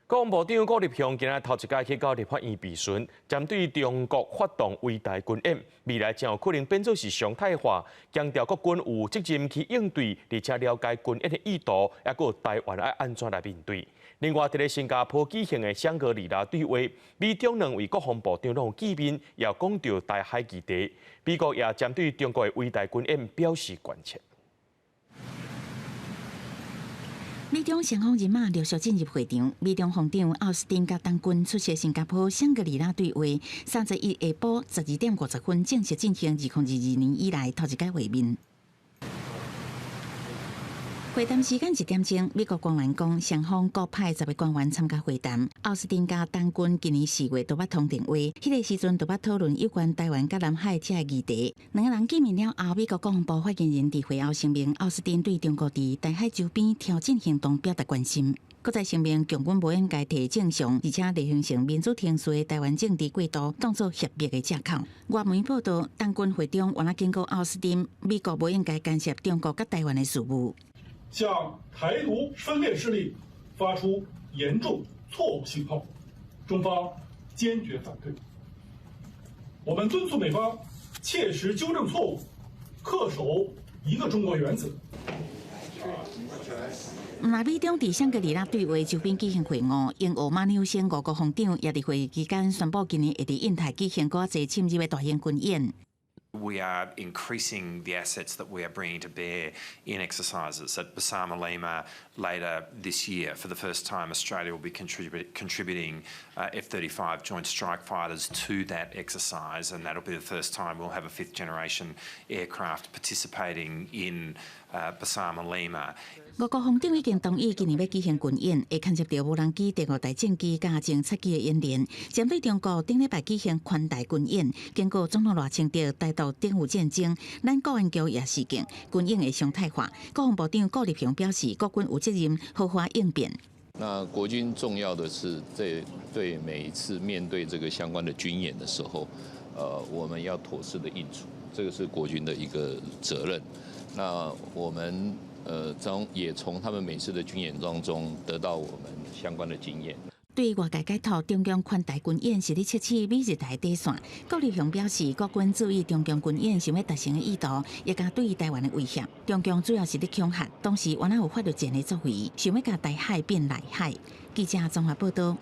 国防部长顾立雄今日头一届去到立法院质询，针对中国发动围台军演，未来将有可能变作是常态化，强调国军有责任去应对，而且了解军演的意图，也有台湾要安怎来面对。另外，伫新加坡举行的香格里拉对话，美中两位国防部长拢见面，也讲到台海议题。美国也针对中国的围台军演表示关切。 美中双方人马陆续进入会场，美中防长奥斯汀甲当军出席新加坡香格里拉对话，31下晡12:50正式进行2022年以来头一届会面。会谈时间1点钟，美国官员讲，双方各派10位官员参加会谈。奥斯汀甲当军今年4月都捌通电话，迄个时阵都捌讨论有关台湾甲南海这个议题。两个人见面了后，美国国防部发言人伫会后声明，奥斯汀对中国伫台海周边挑衅行动表达关心。 搁再声明，强军无应该摕正常而且例行性民主程序的台湾政治过渡当作协议的借口。外媒报道，当军会中原来警告奥斯汀，美国无应该干涉中国甲台湾的事务。 向台独分裂势力发出严重错误信号，中方坚决反对。我们敦促美方切实纠正错误，恪守一个中国原则。那美中伫香格里拉对话周边举行会晤，英俄马纽先5国防长也伫会议期间宣布，今年会伫印太举行更侪深入的大型军演。 We are increasing the assets that we are bringing to bear in exercises. At Basama Lima later this year, for the first time, Australia will be contributing F-35 Joint Strike Fighters to that exercise, and that'll be the first time we'll have a fifth-generation aircraft participating in Basama Lima. 5国防长已经同意今年要举行军演，会牵涉到无人机、第5代战机加侦察机的演练。针对中国顶礼拜举行宽大军演，经过总统赖清德带动政府战争，咱国安局也示警，军演的常态化。国防部长顾立雄表示，国军有责任好好应变。那国军重要的是，对每一次面对这个相关的军演的时候，我们要妥善的应处，这个是国军的一个责任。那我们也从他们每次的军演当中得到我们相关的经验。对外界解读中共宽大军演是咧测试美日台底线，顾立雄表示，国军注意中共军演想要达成的意图，也加对台湾的威胁。中共主要是咧恐吓，当时原来有法律战的作为，想要甲台海变内海。记者综合报道。